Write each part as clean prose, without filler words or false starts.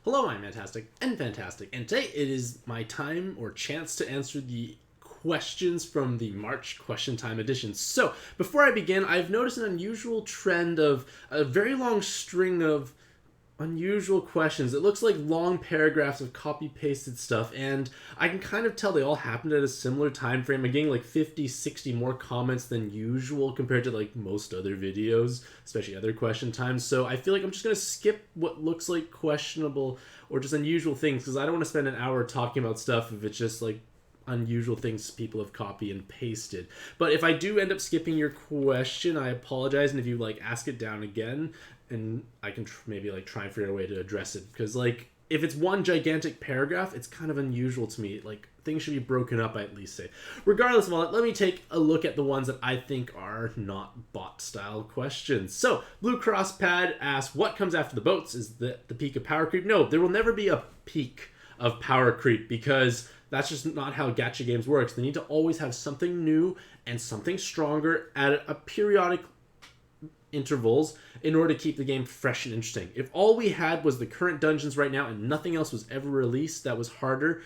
Hello, I'm Mantastic'c and Fantastic, and today it is my time or chance to answer the questions from the March Question Time edition. So, before I begin, I've noticed an unusual trend of a very long string of unusual questions. It looks like long paragraphs of copy-pasted stuff, and I can kind of tell they all happened at a similar time frame. I'm getting like 50, 60 more comments than usual compared to like most other videos, especially other question times. So I feel like I'm just going to skip what looks like questionable or just unusual things, because I don't want to spend an hour talking about stuff if it's just like unusual things people have copied and pasted. But if I do end up skipping your question, I apologize, and if you like ask it down again, and I can maybe like try and figure out a way to address it, because like if it's one gigantic paragraph, it's kind of unusual to me. Like, things should be broken up, I at least say. Regardless of all that, let me take a look at the ones that I think are not bot style questions. So Blue Cross Pad asks, what comes after the boats? Is the peak of power creep? No, there will never be a peak of power creep, because that's just not how gacha games works. They need to always have something new and something stronger at a periodic intervals in order to keep the game fresh and interesting. If all we had was the current dungeons right now and nothing else was ever released that was harder,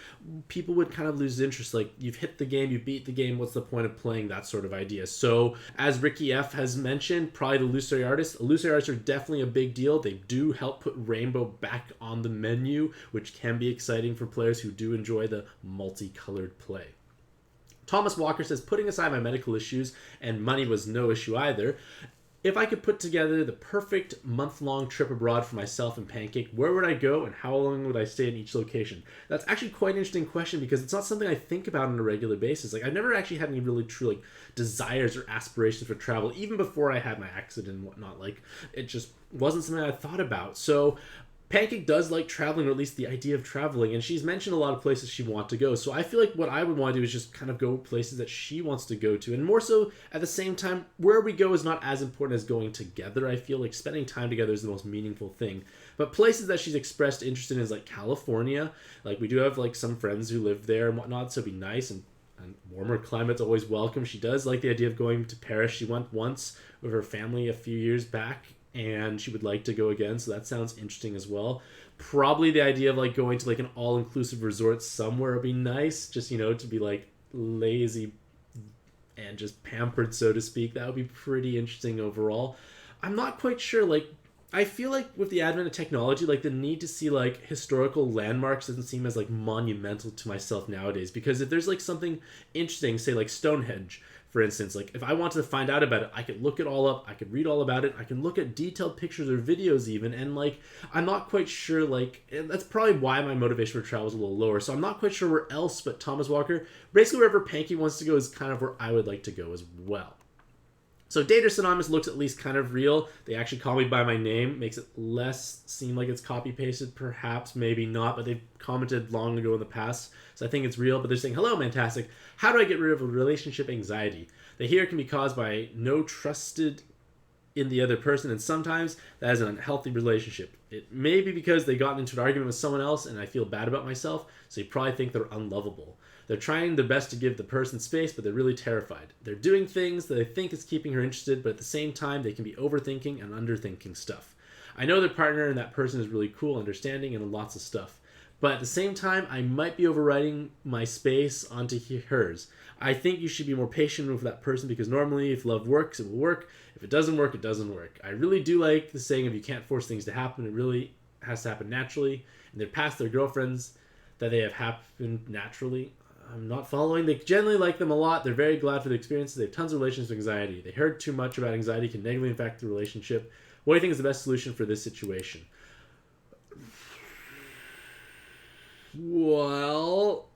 people would kind of lose interest. Like, you've hit the game, you beat the game, what's the point of playing? That sort of idea. So as Ricky F has mentioned, probably the illusory artists. Illusory artists are definitely a big deal. They do help put rainbow back on the menu, which can be exciting for players who do enjoy the multicolored play. Thomas Walker says, putting aside my medical issues, and money was no issue either, if I could put together the perfect month-long trip abroad for myself and Pancake, where would I go and how long would I stay in each location? That's actually quite an interesting question, because it's not something I think about on a regular basis. Like, I've never actually had any really true like desires or aspirations for travel, even before I had my accident and whatnot. Like, it just wasn't something I thought about. So Pancake does like traveling, or at least the idea of traveling, and she's mentioned a lot of places she wants to go. So I feel like what I would want to do is just kind of go places that she wants to go to, and more so at the same time, where we go is not as important as going together. I feel like spending time together is the most meaningful thing. But places that she's expressed interest in is like California. Like, we do have like some friends who live there and whatnot, so it'd be nice, and warmer climate's always welcome. She does like the idea of going to Paris. She went once with her family a few years back, and she would like to go again, so that sounds interesting as well. Probably the idea of like going to like an all-inclusive resort somewhere would be nice, just, you know, to be like lazy and just pampered, so to speak. That would be pretty interesting overall. I'm not quite sure, like, I feel like with the advent of technology, like, the need to see like historical landmarks doesn't seem as like monumental to myself nowadays, because if there's like something interesting, say like Stonehenge, for instance, like if I wanted to find out about it, I could look it all up, I could read all about it, I can look at detailed pictures or videos even, and like, I'm not quite sure, like, and that's probably why my motivation for travel is a little lower. So I'm not quite sure where else but Thomas Walker. Basically, wherever Panky wants to go is kind of where I would like to go as well. So Data Tsunamis looks at least kind of real. They actually call me by my name. Makes it less seem like it's copy-pasted, perhaps, maybe not, but they've commented long ago in the past, so I think it's real. But they're saying, hello, Mantastic. How do I get rid of relationship anxiety? They hear it can be caused by no trusted in the other person, and sometimes that is an unhealthy relationship. It may be because they got into an argument with someone else and I feel bad about myself, so you probably think they're unlovable. They're trying their best to give the person space, but they're really terrified. They're doing things that they think is keeping her interested, but at the same time, they can be overthinking and underthinking stuff. I know their partner and that person is really cool, understanding, and lots of stuff. But at the same time, I might be overriding my space onto hers. I think you should be more patient with that person, because normally if love works, it will work. If it doesn't work, it doesn't work. I really do like the saying of you can't force things to happen. It really has to happen naturally. And they're past their girlfriends that they have happened naturally. I'm not following. They generally like them a lot. They're very glad for the experiences. They have tons of relationship anxiety. They heard too much about anxiety can negatively impact the relationship. What do you think is the best solution for this situation? Well,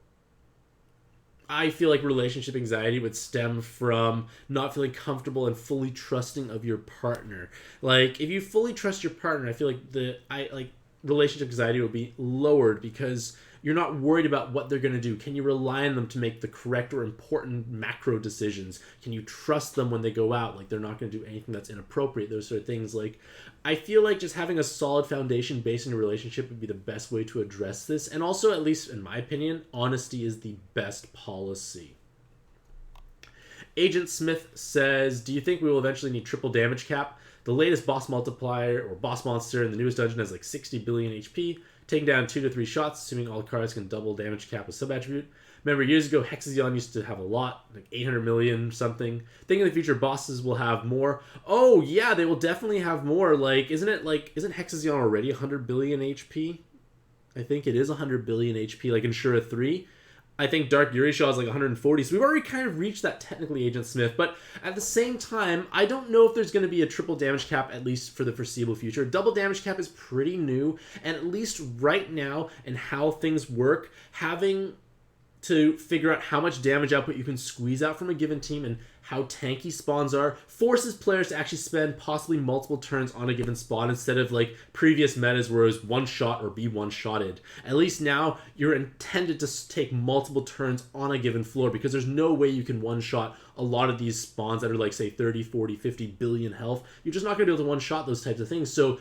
I feel like relationship anxiety would stem from not feeling comfortable and fully trusting of your partner. Like, if you fully trust your partner, I feel like relationship anxiety will be lowered, because you're not worried about what they're going to do. Can you rely on them to make the correct or important macro decisions? Can you trust them when they go out? Like, they're not going to do anything that's inappropriate. Those sort of things. Like, I feel like just having a solid foundation based in a relationship would be the best way to address this. And also, at least in my opinion, honesty is the best policy. Agent Smith says, do you think we will eventually need triple damage cap? The latest boss multiplier or boss monster in the newest dungeon has like 60 billion HP, taking down 2 to 3 shots, assuming all cards can double damage cap with sub-attribute. Remember, years ago, Hexagon used to have a lot, like 800 million something. Think in the future, bosses will have more. Oh, yeah, they will definitely have more. Like, isn't Hexagon already 100 billion HP? I think it is 100 billion HP, like in Shura 3. I think Dark Yurishaw is like 140, so we've already kind of reached that technically, Agent Smith. But at the same time, I don't know if there's going to be a triple damage cap, at least for the foreseeable future. Double damage cap is pretty new, and at least right now and how things work, having to figure out how much damage output you can squeeze out from a given team and how tanky spawns are forces players to actually spend possibly multiple turns on a given spawn instead of like previous metas where it was one shot or be one-shotted. At least now you're intended to take multiple turns on a given floor because there's no way you can one-shot a lot of these spawns that are like say 30, 40, 50 billion health. You're just not going to be able to one-shot those types of things. So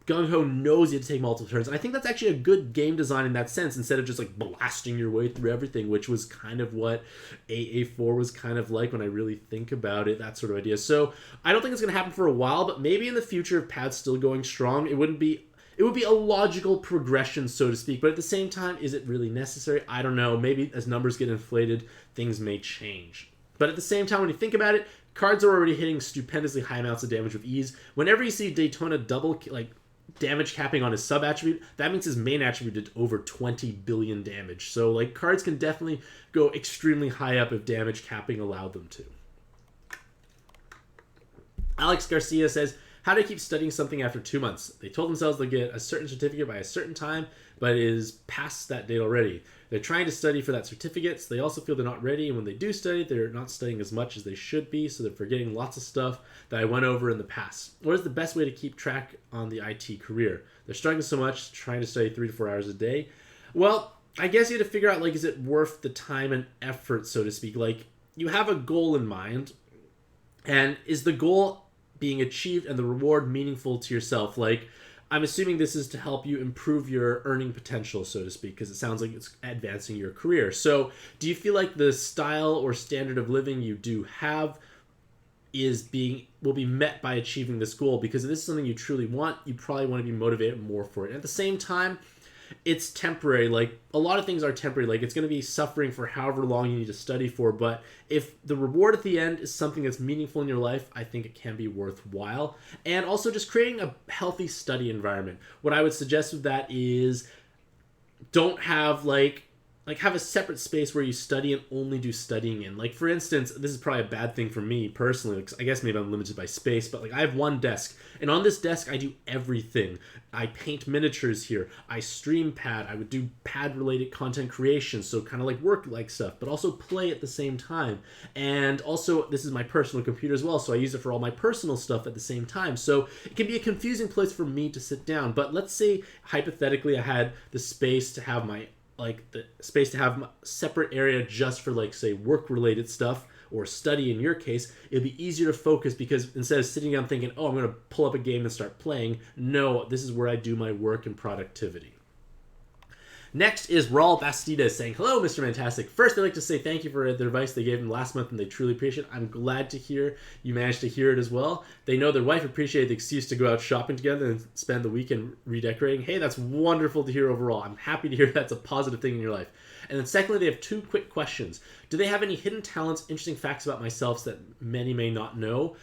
Gung-Ho knows you have to take multiple turns. And I think that's actually a good game design in that sense, instead of just like blasting your way through everything, which was kind of what AA4 was kind of like when I really think about it, that sort of idea. So I don't think it's going to happen for a while, but maybe in the future, if Pad's still going strong, it would be a logical progression, so to speak. But at the same time, is it really necessary? I don't know. Maybe as numbers get inflated, things may change. But at the same time, when you think about it, cards are already hitting stupendously high amounts of damage with ease. Whenever you see Daytona double, like, damage capping on his sub attribute, that means his main attribute did over 20 billion damage. So like cards can definitely go extremely high up if damage capping allowed them to. Alex Garcia says, how do I keep studying something after 2 months? They told themselves they'll get a certain certificate by a certain time, but it is past that date already. They're trying to study for that certificate, so they also feel they're not ready, and when they do study, they're not studying as much as they should be, so they're forgetting lots of stuff that I went over in the past. What is the best way to keep track on the IT career? They're struggling so much, trying to study 3 to 4 hours a day. Well, I guess you have to figure out, like, is it worth the time and effort, so to speak? Like, you have a goal in mind, and is the goal being achieved and the reward meaningful to yourself? Like, I'm assuming this is to help you improve your earning potential, so to speak, because it sounds like it's advancing your career. So do you feel like the style or standard of living you do have will be met by achieving this goal? Because if this is something you truly want, you probably want to be motivated more for it. At the same time, it's temporary. Like, a lot of things are temporary. Like, it's going to be suffering for however long you need to study for, but if the reward at the end is something that's meaningful in your life, I think it can be worthwhile. And also just creating a healthy study environment. What I would suggest with that is don't have have a separate space where you study and only do studying in. Like, for instance, this is probably a bad thing for me personally, because I guess maybe I'm limited by space, but like I have one desk, and on this desk I do everything. I paint miniatures here, I stream pad, I would do pad related content creation, so kind of like work like stuff, but also play at the same time. And also this is my personal computer as well, so I use it for all my personal stuff at the same time. So it can be a confusing place for me to sit down. But let's say hypothetically I had the space to have my separate area just for, like, say, work-related stuff or study in your case. It'd be easier to focus because instead of sitting down thinking, oh, I'm going to pull up a game and start playing, no, this is where I do my work and productivity. Next is Raul Bastida saying, hello, Mr. Mantastic. First, I'd like to say thank you for the advice they gave him last month, and they truly appreciate it. I'm glad to hear you managed to hear it as well. They know their wife appreciated the excuse to go out shopping together and spend the weekend redecorating. Hey, that's wonderful to hear overall. I'm happy to hear that's a positive thing in your life. And then secondly, they have 2 quick questions. Do they have any hidden talents, interesting facts about myself that many may not know?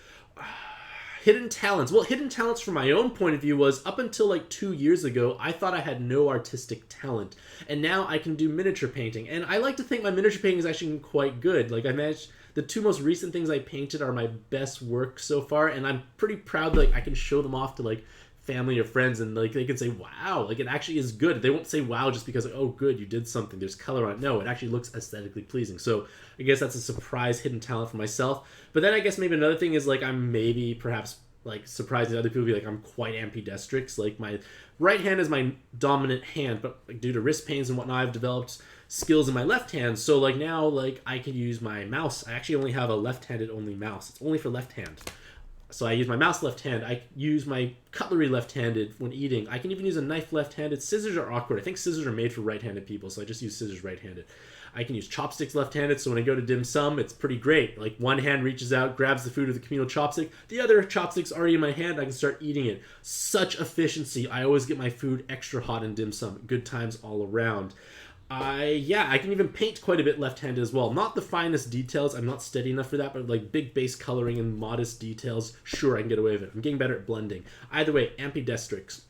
Hidden talents. Well, hidden talents from my own point of view was up until like 2 years ago, I thought I had no artistic talent. And now I can do miniature painting. And I like to think my miniature painting is actually quite good. Like, I managed, the 2 most recent things I painted are my best work so far. And I'm pretty proud that, like, I can show them off to, like, family or friends, and like they can say, wow, like, it actually is good. They won't say wow just because, like, oh, good, you did something, there's color on it. No, it actually looks aesthetically pleasing. So I guess that's a surprise hidden talent for myself. But then I guess maybe another thing is, like, I'm maybe perhaps like surprising other people, be like, I'm quite ambidextrous. Like, my right hand is my dominant hand, but like, due to wrist pains and whatnot, I've developed skills in my left hand. So like now, like, I can use my mouse. I actually only have a left-handed only mouse. It's only for left hand. So I use my mouse left hand. I use my cutlery left-handed when eating. I can even use a knife left-handed. Scissors are awkward. I think scissors are made for right-handed people, so I just use scissors right-handed. I can use chopsticks left-handed, so when I go to dim sum, it's pretty great. Like, one hand reaches out, grabs the food with a communal chopstick. The other chopstick's already in my hand. I can start eating it. Such efficiency. I always get my food extra hot in dim sum. Good times all around. I can even paint quite a bit left-handed as well. Not the finest details. I'm not steady enough for that, but like big base coloring and modest details, sure, I can get away with it. I'm getting better at blending. Either way, ambidextrous.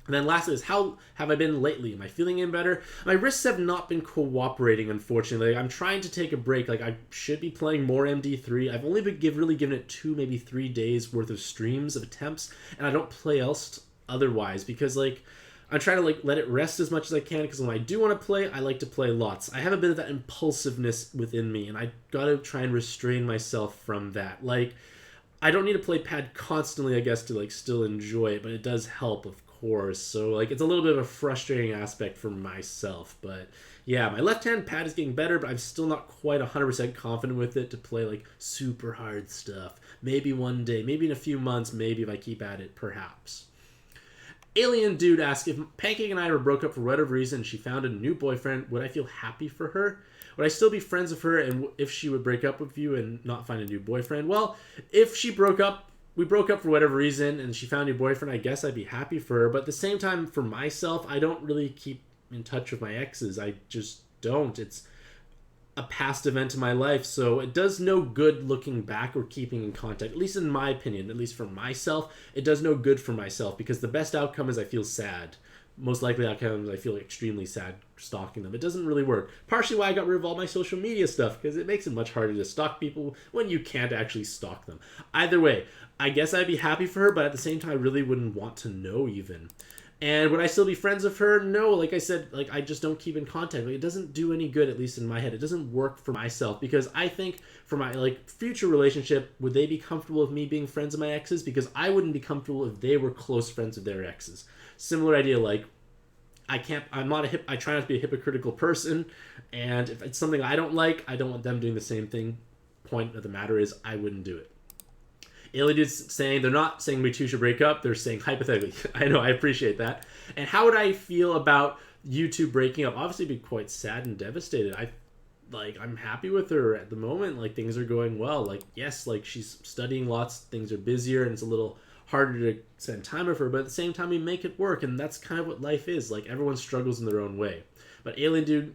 And then lastly is, how have I been lately? Am I feeling any better? My wrists have not been cooperating, unfortunately. I'm trying to take a break. Like, I should be playing more MD3. I've only been really given it 2, maybe 3 days worth of streams, of attempts, and I don't play else otherwise because, like, I'm trying to, like, let it rest as much as I can because when I do want to play, I like to play lots. I have a bit of that impulsiveness within me, and I gotta try and restrain myself from that. Like, I don't need to play pad constantly, I guess, to, like, still enjoy it, but it does help, of course. So, like, it's a little bit of a frustrating aspect for myself. But, yeah, my left-hand pad is getting better, but I'm still not quite 100% confident with it to play, like, super hard stuff. Maybe one day, maybe in a few months, maybe if I keep at it, perhaps. Alien Dude asks, if Panky and I were broke up for whatever reason and she found a new boyfriend, would I feel happy for her? Would I still be friends with her and if she would break up with you and not find a new boyfriend? Well, if we broke up for whatever reason and she found a new boyfriend, I guess I'd be happy for her. But at the same time, for myself, I don't really keep in touch with my exes. I just don't. It's a past event in my life, so it does no good looking back or keeping in contact, at least in my opinion, at least for myself. It does no good for myself because the best outcome is I feel sad. Most likely outcome is I feel extremely sad stalking them. It doesn't really work. Partially why I got rid of all my social media stuff, because it makes it much harder to stalk people when you can't actually stalk them. Either way, I guess I'd be happy for her, but at the same time I really wouldn't want to know even. And would I still be friends with her? No, like I said, like I just don't keep in contact. Like, it doesn't do any good, at least in my head. It doesn't work for myself because I think for my like future relationship, would they be comfortable with me being friends with my exes? Because I wouldn't be comfortable if they were close friends with their exes. Similar idea, like I try not to be a hypocritical person, and if it's something I don't like, I don't want them doing the same thing. Point of the matter is, I wouldn't do it. Alien Dude's saying they're not saying we two should break up. They're saying hypothetically. I know, I appreciate that. And how would I feel about you two breaking up? Obviously, be quite sad and devastated. I'm happy with her at the moment. Like, things are going well. Like, yes, like she's studying lots. Things are busier, and it's a little harder to spend time with her. But at the same time, we make it work, and that's kind of what life is. Like, everyone struggles in their own way. But Alien Dude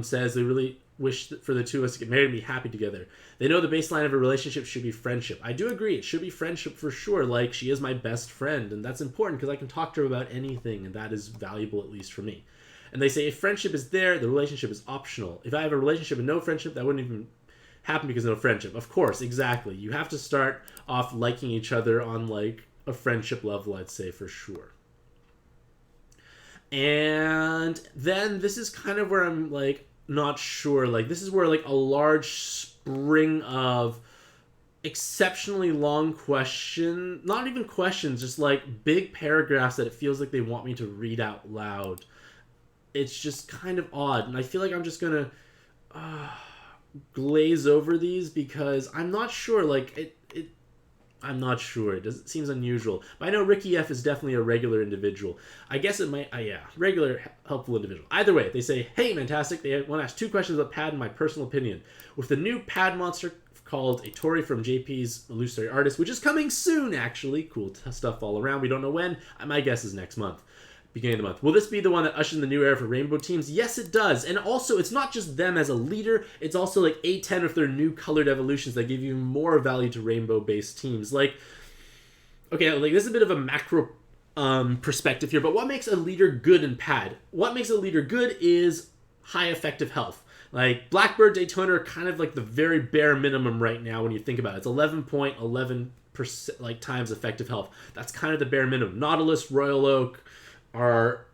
says they really wish for the two of us to get married and be happy together. They know the baseline of a relationship should be friendship. I do agree. It should be friendship for sure. Like, she is my best friend, and that's important because I can talk to her about anything, and that is valuable, at least for me. And they say if friendship is there, the relationship is optional. If I have a relationship and no friendship, that wouldn't even happen because of no friendship. Of course, exactly. You have to start off liking each other on, like, a friendship level, I'd say, for sure. And then this is kind of where I'm, like, not sure. Like, this is where, like, a large string of exceptionally long not even questions, just, like, big paragraphs that it feels like they want me to read out loud. It's just kind of odd, and I feel like I'm just gonna glaze over these because I'm not sure. Like, I'm not sure. It seems unusual. But I know Ricky F is definitely a regular individual. I guess it might... regular, helpful individual. Either way, they say, hey, Mantastic'c, they want to ask 2 questions about Pad in my personal opinion. With the new Pad monster called a Tori from JP's Illusory Artist, which is coming soon, actually. Cool stuff all around. We don't know when. My guess is next month. Beginning of the month. Will this be the one that ushers in the new era for Rainbow teams? Yes, it does. And also, it's not just them as a leader. It's also like A10 with their new colored evolutions that give you more value to Rainbow-based teams. Like, okay, like this is a bit of a macro perspective here, but what makes a leader good in Pad? What makes a leader good is high effective health. Like, Blackbird, Daytona are kind of like the very bare minimum right now when you think about it. It's 11.11% like times effective health. That's kind of the bare minimum. Nautilus, Royal Oak are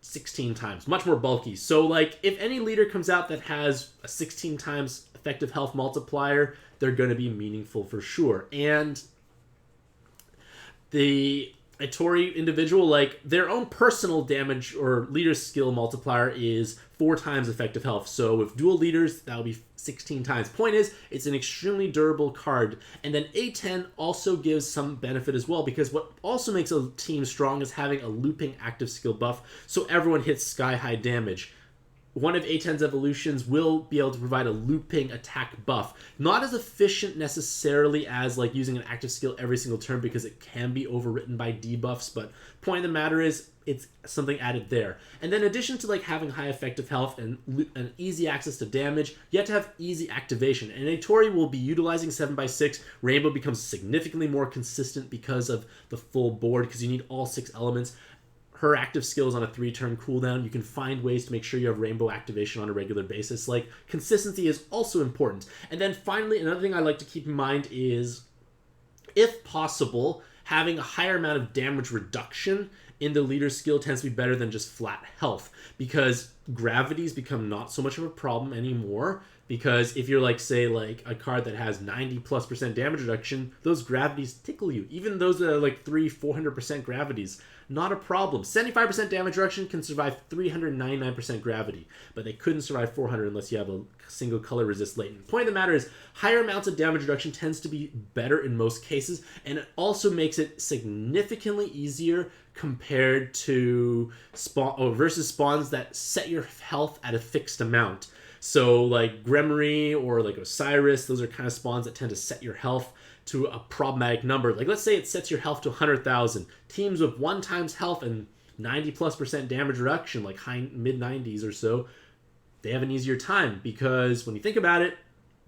16 times, much more bulky. So, like, if any leader comes out that has a 16 times effective health multiplier, they're going to be meaningful for sure. And a Tori individual, like, their own personal damage or leader skill multiplier is 4 times effective health. So with dual leaders, that would be 16 times. Point is, it's an extremely durable card. And then A10 also gives some benefit as well, because what also makes a team strong is having a looping active skill buff, so everyone hits sky-high damage. One of A10's evolutions will be able to provide a looping attack buff. Not as efficient necessarily as like using an active skill every single turn, because it can be overwritten by debuffs, but point of the matter is it's something added there. And then in addition to like having high effective health and easy access to damage, you have to have easy activation. And Atori will be utilizing 7x6. Rainbow becomes significantly more consistent because of the full board, because you need all 6 elements. Her active skills on a 3-turn cooldown. You can find ways to make sure you have rainbow activation on a regular basis. Like, consistency is also important. And then finally, another thing I like to keep in mind is, if possible, having a higher amount of damage reduction in the leader skill tends to be better than just flat health, because gravities become not so much of a problem anymore. Because if you're like, say, like a card that has 90+% damage reduction, those gravities tickle you. Even those that are like 400% gravities, not a problem. 75% damage reduction can survive 399% gravity, but they couldn't survive 400 unless you have a single color resist latent. Point of the matter is, higher amounts of damage reduction tends to be better in most cases, and it also makes it significantly easier compared to versus spawns that set your health at a fixed amount. So like Gremory or like Osiris, those are kind of spawns that tend to set your health to a problematic number. Like, let's say it sets your health to 100,000. Teams with 1 times health and 90+% damage reduction, like mid-90s or so, they have an easier time, because when you think about it,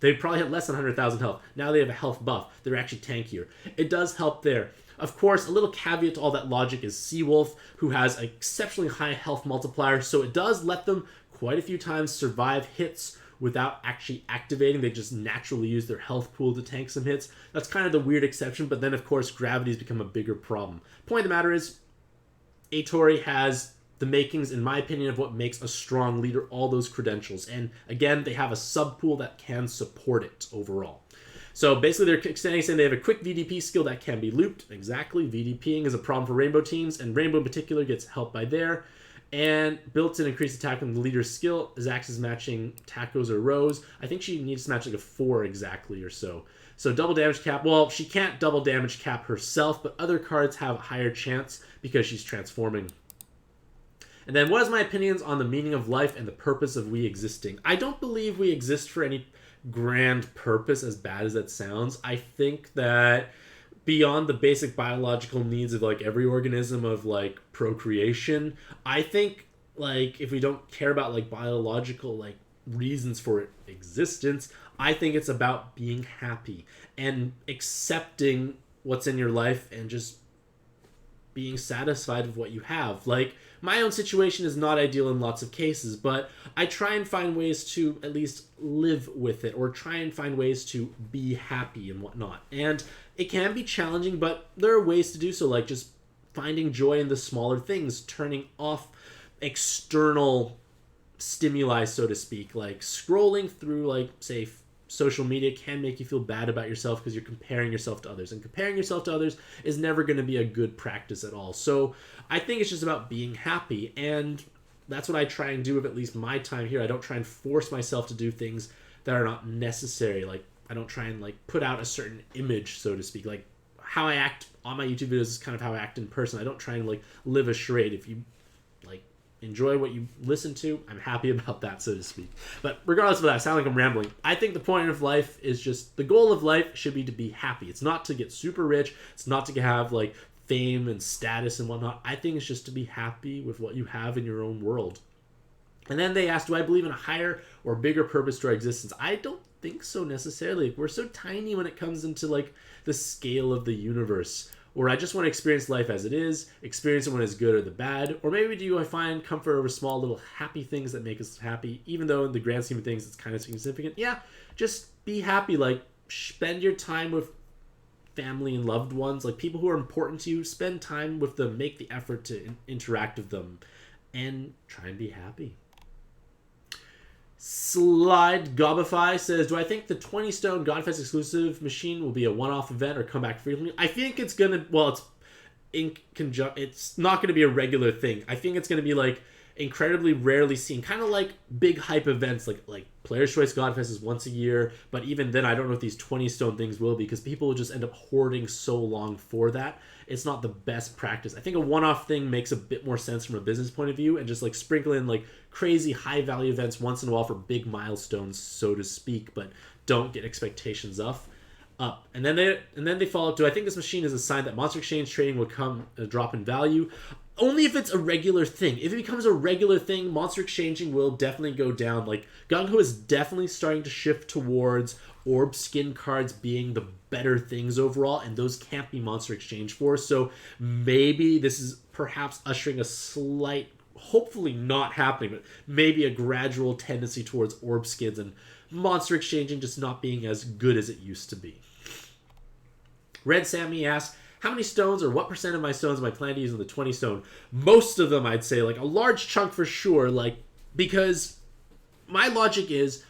they probably had less than 100,000 health. Now they have a health buff. They're actually tankier. It does help there. Of course, a little caveat to all that logic is Seawolf, who has an exceptionally high health multiplier, so it does let them quite a few times survive hits without actually activating. They just naturally use their health pool to tank some hits. That's kind of the weird exception, but then of course gravity's become a bigger problem. Point of the matter is, Atori has the makings, in my opinion, of what makes a strong leader, all those credentials. And again, they have a sub pool that can support it overall. So basically they're extending, saying they have a quick VDP skill that can be looped. Exactly, VDPing is a problem for Rainbow teams, and Rainbow in particular gets helped by there. And built-in increased attack on the leader's skill. Zax is matching tacos or rows. I think she needs to match like a 4 exactly or so. So double damage cap. Well, she can't double damage cap herself, but other cards have a higher chance because she's transforming. And then, what is my opinions on the meaning of life and the purpose of we existing? I don't believe we exist for any grand purpose, as bad as that sounds. I think that beyond the basic biological needs of like every organism of like procreation, I think like if we don't care about like biological like reasons for existence, I think it's about being happy and accepting what's in your life and just being satisfied with what you have. Like, my own situation is not ideal in lots of cases, but I try and find ways to at least live with it, or try and find ways to be happy and whatnot. And it can be challenging, but there are ways to do so, like just finding joy in the smaller things, turning off external stimuli, so to speak. Like scrolling through, like, say, social media can make you feel bad about yourself because you're comparing yourself to others, and comparing yourself to others is never going to be a good practice at all. So I think it's just about being happy, and that's what I try and do with at least my time here. I don't try and force myself to do things that are not necessary. Like, I don't try and like put out a certain image, so to speak. Like, how I act on my YouTube videos is kind of how I act in person. I don't try and like live a charade. If you like enjoy what you listen to, I'm happy about that, so to speak. But regardless of that, I sound like I'm rambling. I think the point of life is just, the goal of life should be to be happy. It's not to get super rich. It's not to have like fame and status and whatnot. I think it's just to be happy with what you have in your own world. And then they asked, do I believe in a higher or bigger purpose to our existence? I don't think so necessarily. We're so tiny when it comes into like the scale of the universe, or I just want to experience life as it is, experience it when it's good or the bad. Or maybe do I find comfort over small little happy things that make us happy, even though in the grand scheme of things it's kind of insignificant. Yeah, just be happy. Like, spend your time with family and loved ones, like people who are important to you. Spend time with them, make the effort to interact with them, and try and be happy. Slide Gobify says, do I think the 20 stone Godfest exclusive machine will be a one-off event or come back frequently? I think it's gonna, well, in conjunction, it's not going to be a regular thing. I think it's going to be like incredibly rarely seen, kind of like big hype events like Players Choice Godfest is once a year, but even then I don't know if these 20 stone things will be, because people will just end up hoarding so long for that. It's not the best practice. I think a one-off thing makes a bit more sense from a business point of view, and just like sprinkle in like crazy high value events once in a while for big milestones, so to speak, but don't get expectations up. And then they follow up. Do I think this machine is a sign that Monster Exchange trading will come a drop in value? Only if it's a regular thing. If it becomes a regular thing, Monster Exchanging will definitely go down. Like, Gung-Ho is definitely starting to shift towards orb skin cards being the better things overall, and those can't be Monster Exchange for. So maybe this is perhaps ushering a slight, hopefully not happening, but maybe a gradual tendency towards orb skins and Monster Exchanging just not being as good as it used to be. Red Sammy asks, how many stones or what percent of my stones am I planning to use in the 20 stone? Most of them, I'd say, like a large chunk for sure, like, because my logic is,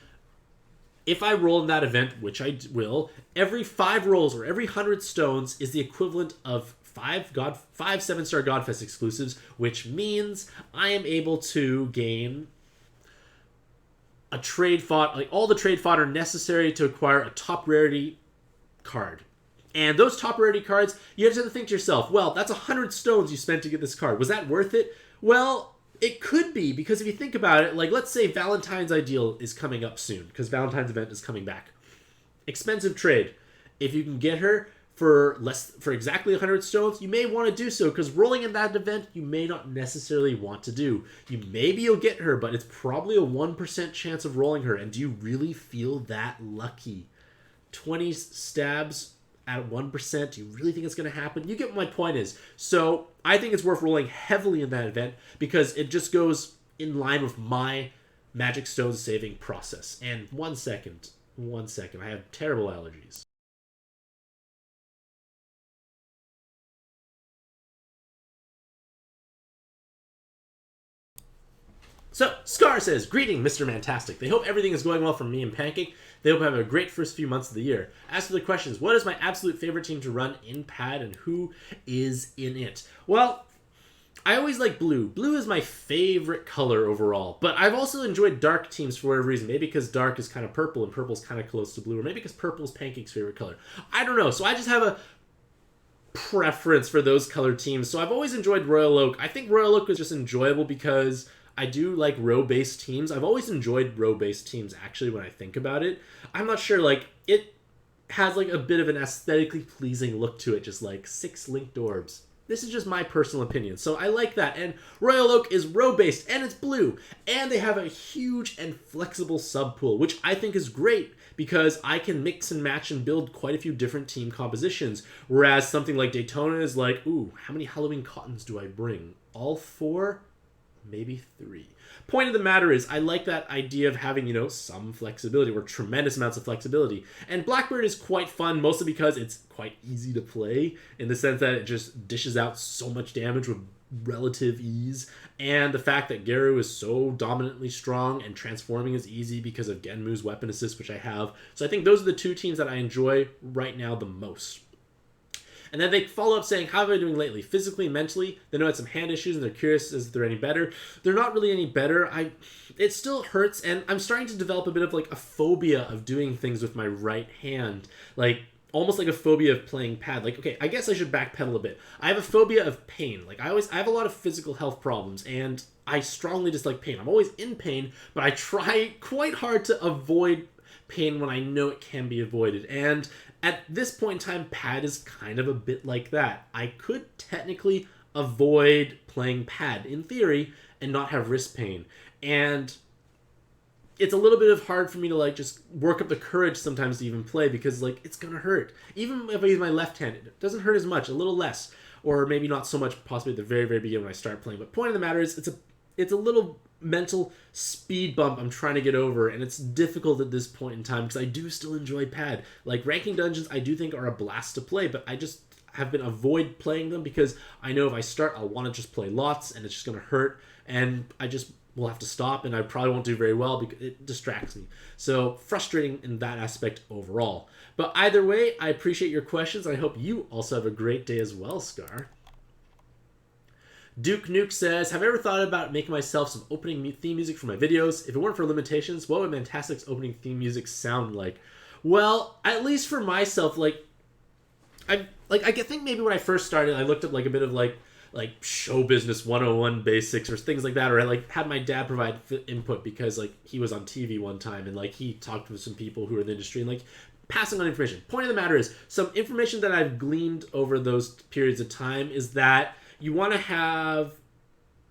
if I roll in that event, which I will, every 5 rolls or every 100 stones is the equivalent of 5 7-star Godfest exclusives, which means I am able to gain a trade fodder, like all the trade fodder necessary to acquire a top rarity card. And those top rarity cards, you have to think to yourself, well, that's 100 stones you spent to get this card. Was that worth it? Well, it could be, because if you think about it, like, let's say Valentine's Ideal is coming up soon, because Valentine's event is coming back. Expensive trade. If you can get her for exactly 100 stones, you may want to do so, because rolling in that event, you may not necessarily want to do. Maybe you'll get her, but it's probably a 1% chance of rolling her, and do you really feel that lucky? 20 stabs at 1%, do you really think it's going to happen? You get what my point is. So I think it's worth rolling heavily in that event, because it just goes in line with my Magic Stone saving process. And one second, I have terrible allergies. So, Scar says, greeting, Mr. Mantastic'c. They hope everything is going well for me and Pancake. They hope I have a great first few months of the year. As for the questions, what is my absolute favorite team to run in Pad, and who is in it? Well, I always like blue. Blue is my favorite color overall, but I've also enjoyed dark teams for whatever reason. Maybe because dark is kind of purple and purple is kind of close to blue, or maybe because purple is Pancake's favorite color. I don't know, so I just have a preference for those color teams. So I've always enjoyed Royal Oak. I think Royal Oak was just enjoyable because I do like row-based teams. I've always enjoyed row-based teams, actually, when I think about it. I'm not sure, like, it has, like, a bit of an aesthetically pleasing look to it, just, like, 6 linked orbs. This is just my personal opinion, so I like that. And Royal Oak is row-based, and it's blue. And they have a huge and flexible sub-pool, which I think is great, because I can mix and match and build quite a few different team compositions. Whereas something like Daytona is like, ooh, how many Halloween Cottons do I bring? All 4? Maybe 3. Point of the matter is, I like that idea of having, you know, some flexibility, or tremendous amounts of flexibility. And Blackbird is quite fun, mostly because it's quite easy to play, in the sense that it just dishes out so much damage with relative ease. And the fact that Geru is so dominantly strong, and transforming is easy because of Genmu's weapon assist, which I have. So I think those are the 2 teams that I enjoy right now the most. And then they follow up saying, how have I been doing lately? Physically and mentally? They know I had some hand issues, and they're curious if they're any better. They're not really any better. It still hurts, and I'm starting to develop a bit of, like, a phobia of doing things with my right hand. Like, almost like a phobia of playing pad. Like, okay, I guess I should backpedal a bit. I have a phobia of pain. Like, I have a lot of physical health problems, and I strongly dislike pain. I'm always in pain, but I try quite hard to avoid pain when I know it can be avoided. And at this point in time, pad is kind of a bit like that. I could technically avoid playing pad, in theory, and not have wrist pain. And it's a little bit of hard for me to, like, just work up the courage sometimes to even play, because, like, it's gonna hurt. Even if I use my left hand, it doesn't hurt as much, a little less. Or maybe not so much, possibly at the very, very beginning when I start playing. But point of the matter is, it's a little mental speed bump I'm trying to get over, and it's difficult at this point in time, because I do still enjoy pad. Like, ranking dungeons I do think are a blast to play, but I just have been avoid playing them, because I know if I start, I'll want to just play lots, and it's just going to hurt, and I just will have to stop, and I probably won't do very well because it distracts me. So frustrating in that aspect overall. But either way, I appreciate your questions. I hope you also have a great day as well, Scar. Duke Nuke says, have I ever thought about making myself some opening theme music for my videos? If it weren't for limitations, what would Mantastic'c's opening theme music sound like? Well, at least for myself, I think maybe when I first started, I looked up like a bit of like show business 101 basics or things like that, or I like had my dad provide input because like he was on TV one time and like he talked with some people who are in the industry and like passing on information. Point of the matter is, some information that I've gleaned over those periods of time is that you want to have,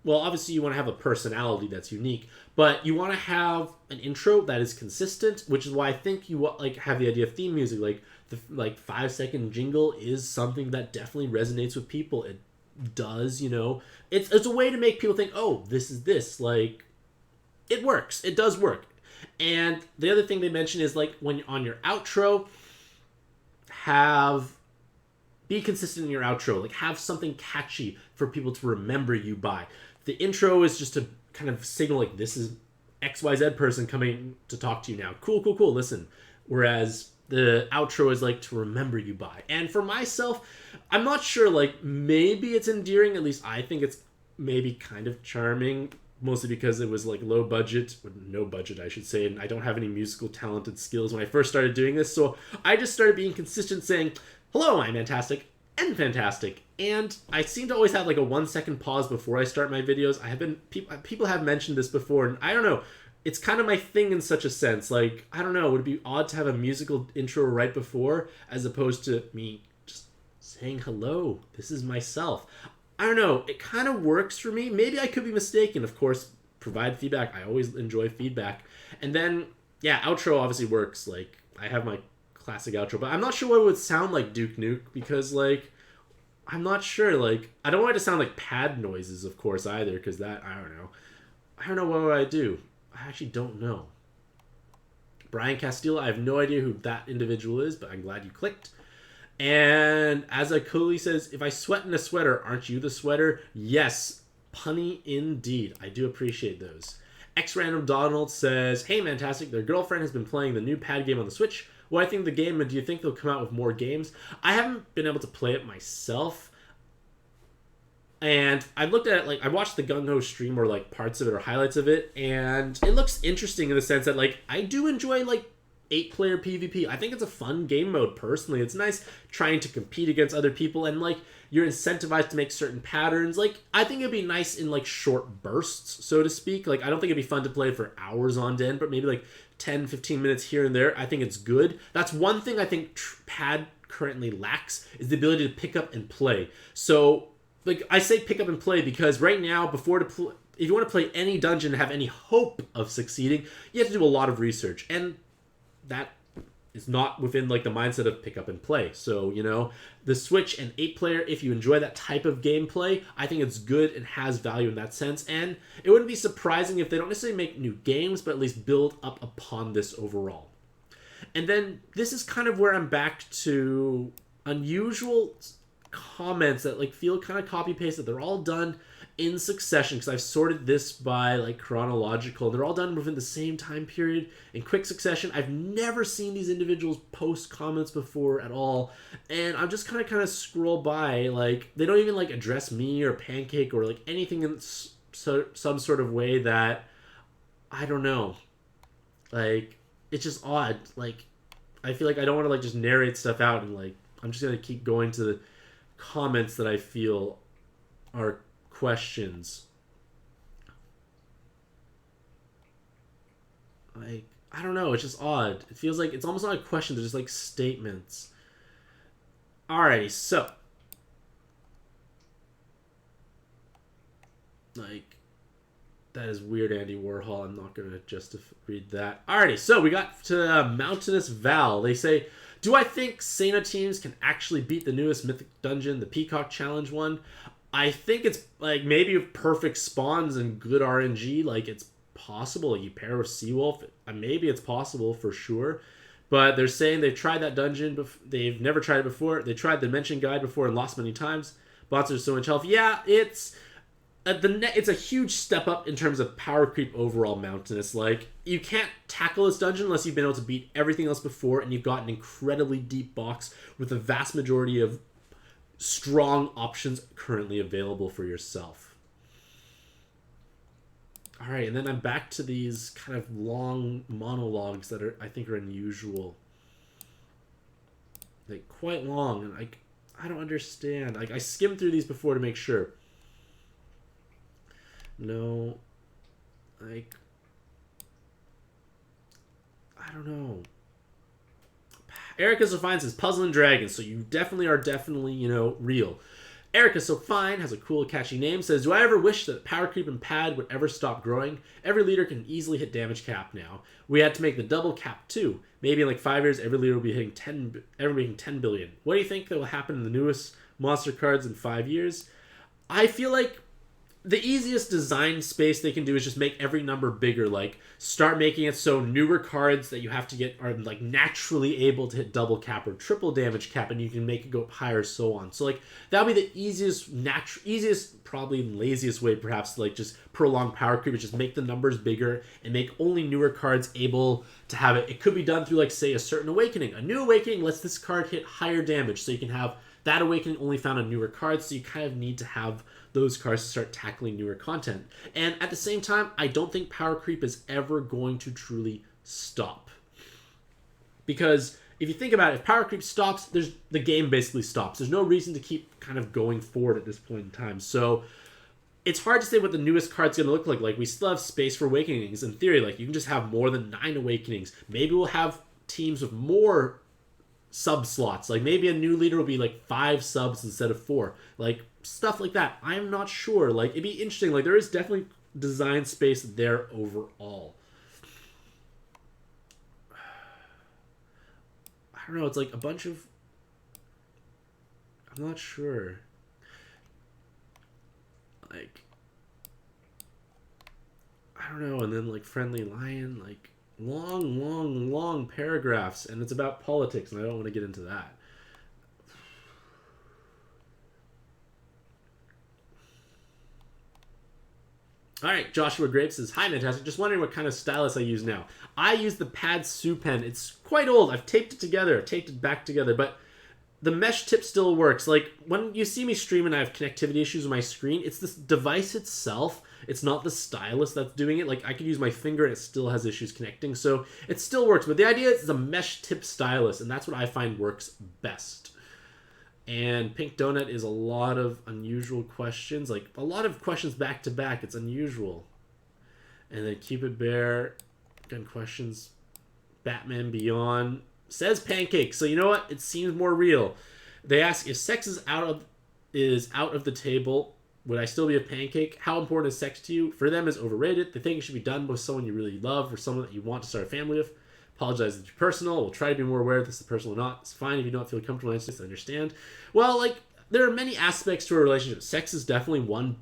well, obviously you want to have a personality that's unique, but you want to have an intro that is consistent, which is why I think you like have the idea of theme music. Like the 5-second jingle is something that definitely resonates with people. It does, it's a way to make people think, oh, this is this. Like, it works. It does work. And the other thing they mention is like when on your outro, be consistent in your outro. Like, have something catchy for people to remember you by. The intro is just to kind of signal like, this is XYZ person coming to talk to you now. Cool, listen. Whereas the outro is like to remember you by. And for myself, I'm not sure, like maybe it's endearing. At least I think it's maybe kind of charming, mostly because it was like low budget, or no budget I should say, and I don't have any musical talented skills when I first started doing this. So I just started being consistent saying, hello, I'm Mantastic and Fantastic. And I seem to always have like a 1-second pause before I start my videos. People have mentioned this before, and I don't know. It's kind of my thing in such a sense. Like, I don't know, would it be odd to have a musical intro right before as opposed to me just saying hello, this is myself? I don't know, it kind of works for me. Maybe I could be mistaken. Of course, provide feedback. I always enjoy feedback. And then, yeah, outro obviously works. Like, I have my classic outro, but I'm not sure what it would sound like, Duke Nuke, because, like, I'm not sure. Like, I don't want it to sound like pad noises, of course, either, because that, I don't know what would I do. I actually don't know. Brian Castile, I have no idea who that individual is, but I'm glad you clicked. And Azer Cooley says, if I sweat in a sweater, aren't you the sweater? Yes, punny indeed. I do appreciate those. X-Random Donald says, hey Mantastic, their girlfriend has been playing the new pad game on the Switch. What do I think of the game, and do you think they'll come out with more games? I haven't been able to play it myself. And I looked at it, like, I watched the Gung Ho stream or, like, parts of it or highlights of it, and it looks interesting in the sense that, like, I do enjoy, like, 8-player PvP. I think it's a fun game mode, personally. It's nice trying to compete against other people, and, like, you're incentivized to make certain patterns. Like, I think it'd be nice in, like, short bursts, so to speak. Like, I don't think it'd be fun to play for hours on end, but maybe, like, 10, 15 minutes here and there. I think it's good. That's one thing I think pad currently lacks, is the ability to pick up and play. So, like, I say pick up and play because right now, if you want to play any dungeon and have any hope of succeeding, you have to do a lot of research. And that is not within, like, the mindset of pick up and play. So, the Switch and 8-player, if you enjoy that type of gameplay, I think it's good and has value in that sense. And it wouldn't be surprising if they don't necessarily make new games, but at least build up upon this overall. And then this is kind of where I'm back to unusual comments that like feel kind of copy pasted. They're all done in succession because I've sorted this by like chronological. They're all done within the same time period in quick succession. I've never seen these individuals post comments before at all, and I'm just kind of scroll by. Like, they don't even like address me or Pancake or like anything in some sort of way that, I don't know, like, it's just odd. Like, I feel like I don't want to like just narrate stuff out, and like I'm just gonna keep going to the comments that I feel are questions. Like, I don't know, it's just odd. It feels like it's almost not a question, they're just like statements. Alrighty, so like, that is weird, Andy Warhol. I'm not gonna just read that. Alrighty, so we got to Mountainous Val. They say, do I think Sena teams can actually beat the newest Mythic Dungeon, the Peacock Challenge one? I think it's, like, maybe with perfect spawns and good RNG, like, it's possible. Like, you pair with Seawolf, maybe it's possible for sure. But they're saying they've tried that dungeon, they've never tried it before. They tried the Dimension Guide before and lost many times. Bots are so much health. Yeah, it's a huge step up in terms of power creep overall, Mountainous. Like, you can't tackle this dungeon unless you've been able to beat everything else before, and you've got an incredibly deep box with a vast majority of strong options currently available for yourself. All right, and then I'm back to these kind of long monologues that I think are unusual. Like, quite long, and I don't understand. Like, I skimmed through these before to make sure. No. Like, I don't know. Erica So Fine says Puzzle and Dragons, so you definitely, you know, real. Erica So Fine has a cool, catchy name. Says, do I ever wish that Power Creep and Pad would ever stop growing? Every leader can easily hit damage cap now. We had to make the double cap too. Maybe in like 5 years, every leader will be hitting 10 billion. What do you think that will happen in the newest monster cards in 5 years? I feel like the easiest design space they can do is just make every number bigger. Like, start making it so newer cards that you have to get are like naturally able to hit double cap or triple damage cap, and you can make it go up higher, so on. So like that'll be the easiest, probably laziest way perhaps to like just prolong power creep, is just make the numbers bigger and make only newer cards able to have it. It could be done through like, say, a certain awakening. A new awakening lets this card hit higher damage, so you can have that awakening only found on newer cards, so you kind of need to have those cards to start tackling newer content. And at the same time, I don't think power creep is ever going to truly stop. Because if you think about it, if power creep stops, the game basically stops. There's no reason to keep kind of going forward at this point in time. So it's hard to say what the newest card's going to look like. Like, we still have space for awakenings. In theory, like, you can just have more than 9 awakenings. Maybe we'll have teams with more sub slots. Like, maybe a new leader will be like 5 subs instead of 4. Like, stuff like that. I'm not sure. Like, it'd be interesting. Like, there is definitely design space there overall. I don't know. It's like a bunch of... I'm not sure. Like, I don't know. And then like Friendly Lion, like long paragraphs, and it's about politics, and I don't want to get into that. All right, Joshua Grape says, hi, Mantastic'c. Just wondering what kind of stylus I use now. I use the Pad Sue pen. It's quite old. I've taped it together, taped it back together, but the mesh tip still works. Like, when you see me stream and I have connectivity issues with my screen, it's this device itself. It's not the stylus that's doing it. Like, I could use my finger and it still has issues connecting, so it still works. But the idea is a mesh tip stylus, and that's what I find works best. And Pink Donut is a lot of unusual questions. Like, a lot of questions back to back. It's unusual. And then Cupid Bear, again, questions. Batman Beyond says pancake. So you know what? It seems more real. They ask, if sex is out of the table, would I still be a pancake? How important is sex to you? For them, is overrated. They think it should be done with someone you really love or someone that you want to start a family with. Apologize if it's personal. We'll try to be more aware if this is personal or not. It's fine if you don't feel comfortable. I just understand. Well, like, there are many aspects to a relationship. Sex is definitely one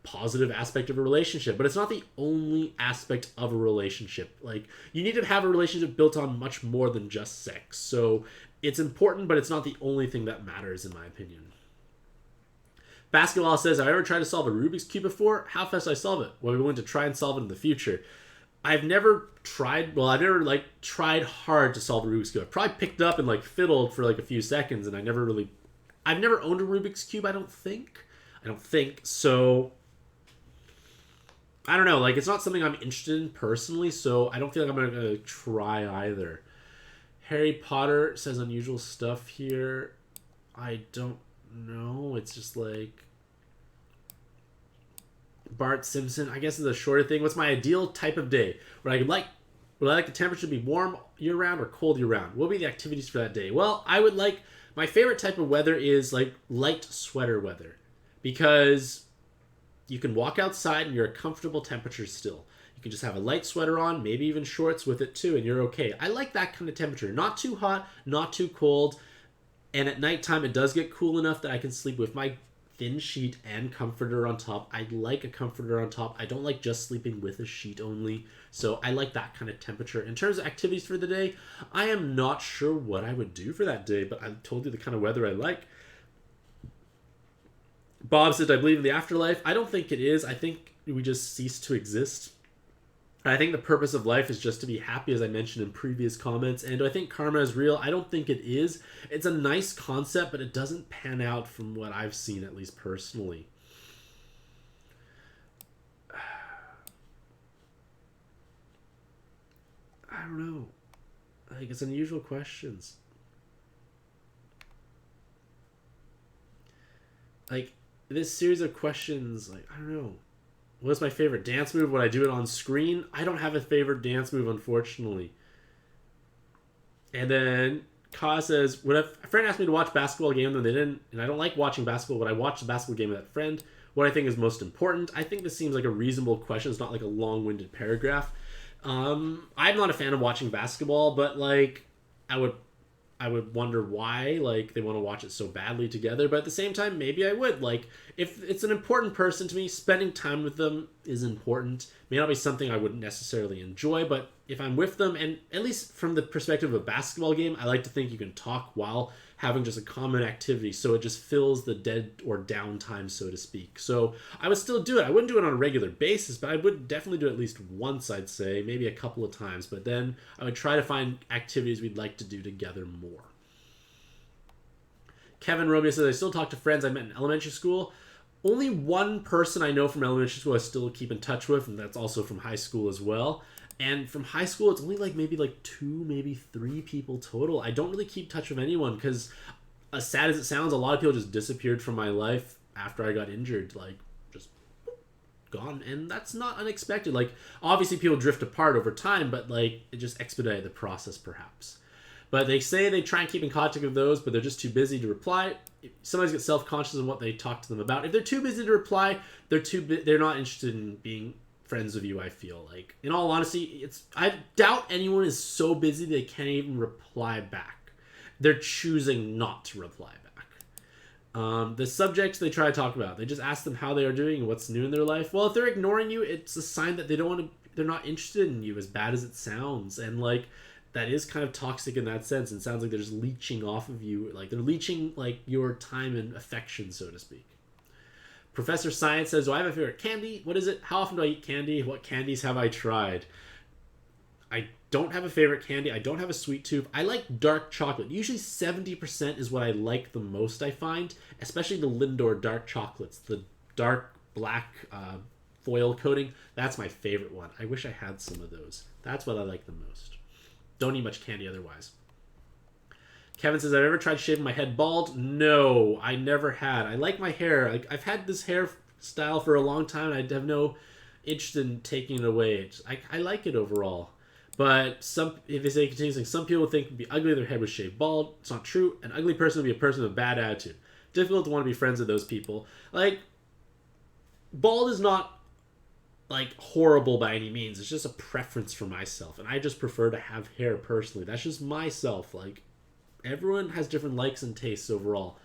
positive aspect of a relationship, but it's not the only aspect of a relationship. Like, you need to have a relationship built on much more than just sex. So it's important, but it's not the only thing that matters, in my opinion. Basketball says, have I ever tried to solve a Rubik's Cube before? How fast I solve it? Well, we're going to try and solve it in the future. I've never tried hard to solve a Rubik's Cube. I've probably picked it up and like fiddled for like a few seconds, and I've never owned a Rubik's Cube, I don't think. So I don't know, like, it's not something I'm interested in personally, so I don't feel like I'm gonna try either. Harry Potter says unusual stuff here. I don't know. It's just like Bart Simpson, I guess, is a shorter thing. What's my ideal type of day? Would I like the temperature to be warm year-round or cold year-round? What would be the activities for that day? Well, I would like... My favorite type of weather is, like, light sweater weather. Because you can walk outside and you're a comfortable temperature still. You can just have a light sweater on, maybe even shorts with it too, and you're okay. I like that kind of temperature. Not too hot, not too cold. And at nighttime, it does get cool enough that I can sleep with my thin sheet and comforter on top. I like a comforter on top. I don't like just sleeping with a sheet only. So I like that kind of temperature. In terms of activities for the day, I am not sure what I would do for that day, but I told you the kind of weather I like. Bob said, I believe in the afterlife. I don't think it is. I think we just cease to exist. I think the purpose of life is just to be happy, as I mentioned in previous comments. And do I think karma is real? I don't think it is. It's a nice concept, but it doesn't pan out from what I've seen, at least personally. don't know. Like, it's unusual questions. Like, this series of questions, like, I don't know. What's my favorite dance move? Would I do it on screen? I don't have a favorite dance move, unfortunately. And then Ka says, when a friend asked me to watch a basketball game and they didn't, and I don't like watching basketball, but I watch the basketball game with that friend, what I think is most important. I think this seems like a reasonable question. It's not like a long-winded paragraph. I'm not a fan of watching basketball, but like I would wonder why like they want to watch it so badly together. But at the same time, maybe I would. Like, if it's an important person to me, spending time with them is important. May not be something I wouldn't necessarily enjoy, but if I'm with them, and at least from the perspective of a basketball game, I like to think you can talk while having just a common activity, so it just fills the dead or downtime, so to speak. So I would still do it. I wouldn't do it on a regular basis, but I would definitely do it at least once, I'd say, maybe a couple of times. But then I would try to find activities we'd like to do together more. Kevin Romeo says, I still talk to friends I met in elementary school. Only one person I know from elementary school I still keep in touch with, and that's also from high school as well. And from high school, it's only like maybe like 2, maybe 3 people total. I don't really keep touch with anyone because, as sad as it sounds, a lot of people just disappeared from my life after I got injured. Like, just gone. And that's not unexpected. Like, obviously people drift apart over time, but like, it just expedited the process perhaps. But they say they try and keep in contact with those, but they're just too busy to reply. Sometimes get self-conscious in what they talk to them about. If they're too busy to reply, they're not interested in being friends with you, I feel like. In all honesty, I doubt anyone is so busy they can't even reply back. They're choosing not to reply back. The subjects they try to talk about, they just ask them how they are doing and what's new in their life. Well, if they're ignoring you, it's a sign that they're not interested in you, as bad as it sounds. And like, that is kind of toxic in that sense. It sounds like they're just leeching off of you. Like, they're leeching like your time and affection, so to speak. Professor Science says, do I have a favorite candy? What is it? How often do I eat candy? What candies have I tried? I don't have a favorite candy. I don't have a sweet tooth. I like dark chocolate. Usually 70% is what I like the most, I find. Especially the Lindor dark chocolates. The dark black foil coating. That's my favorite one. I wish I had some of those. That's what I like the most. Don't eat much candy otherwise. Kevin says, I've ever tried shaving my head bald? No, I never had. I like my hair. I've had this hairstyle for a long time, and I have no interest in taking it away. I like it overall. But if they say continuously, some people think it would be ugly if their head was shaved bald. It's not true. An ugly person would be a person with a bad attitude. Difficult to want to be friends with those people. Like, bald is not like horrible by any means. It's just a preference for myself, and I just prefer to have hair personally. That's just myself. Like, everyone has different likes and tastes overall.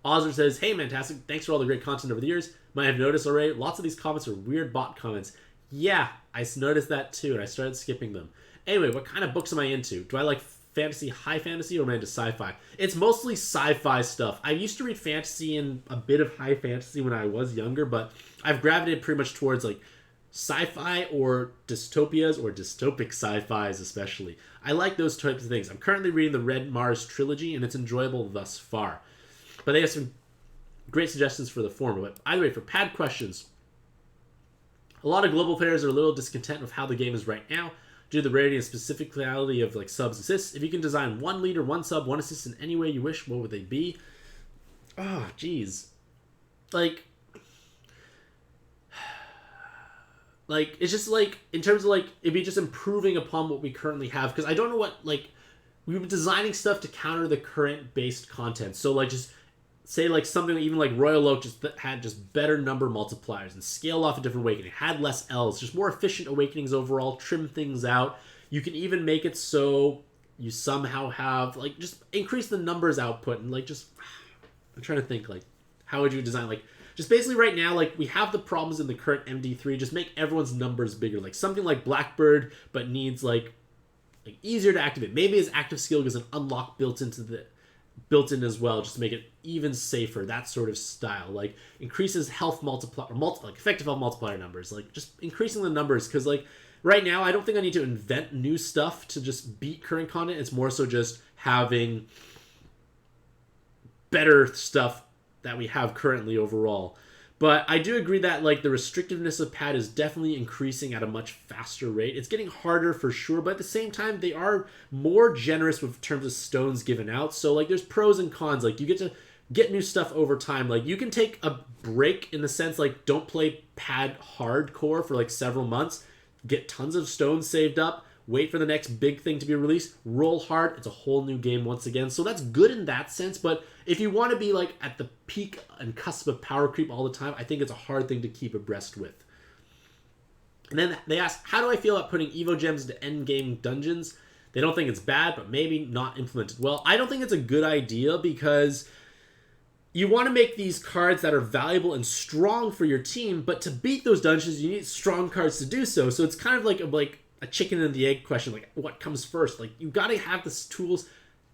Azer says, hey, Mantastic'c, thanks for all the great content over the years. Might have noticed already, lots of these comments are weird bot comments. Yeah, I noticed that too, and I started skipping them. Anyway, what kind of books am I into? Do I like fantasy, high fantasy, or am I into sci-fi? It's mostly sci-fi stuff. I used to read fantasy and a bit of high fantasy when I was younger, but I've gravitated pretty much towards like sci-fi or dystopias or dystopic sci-fis especially. I like those types of things. I'm currently reading the Red Mars trilogy, and it's enjoyable thus far. But they have some great suggestions for the former. But either way, for pad questions, a lot of global players are a little discontent with how the game is right now due to the rarity and specificality of like subs assists. If you can design one leader, one sub, one assist in any way you wish, what would they be? Oh, geez. Like, it's just like, in terms of like, it'd be just improving upon what we currently have. Because I don't know what, like, we've been designing stuff to counter the current based content. So like, just say like something even like Royal Oak just had just better number multipliers and scaled off a different awakening, had less L's, just more efficient awakenings overall, trim things out. You can even make it so you somehow have like, just increase the numbers output and like, just, I'm trying to think like, how would you design like, just basically right now, like, we have the problems in the current MD3, just make everyone's numbers bigger. Like, something like Blackbird, but needs, like easier to activate. Maybe his active skill gets an unlock built in as well, just to make it even safer, that sort of style. Like, increases health multiplier, like, effective health multiplier numbers. Like, just increasing the numbers, because, like, right now, I don't think I need to invent new stuff to just beat current content. It's more so just having better stuff that we have currently overall. But I do agree that like the restrictiveness of pad is definitely increasing at a much faster rate. It's getting harder for sure, but at the same time they are more generous with terms of stones given out. So like there's pros and cons. Like you get to get new stuff over time. Like you can take a break in the sense like don't play pad hardcore for like several months, get tons of stones saved up, wait for the next big thing to be released, roll hard, it's a whole new game once again. So that's good in that sense, but if you want to be like at the peak and cusp of power creep all the time, I think it's a hard thing to keep abreast with. And then they ask, how do I feel about putting Evo Gems into endgame dungeons? They don't think it's bad, but maybe not implemented well. I don't think it's a good idea because you want to make these cards that are valuable and strong for your team, but to beat those dungeons, you need strong cards to do so. So it's kind of like a chicken and the egg question, like what comes first? Like you got to have the tools.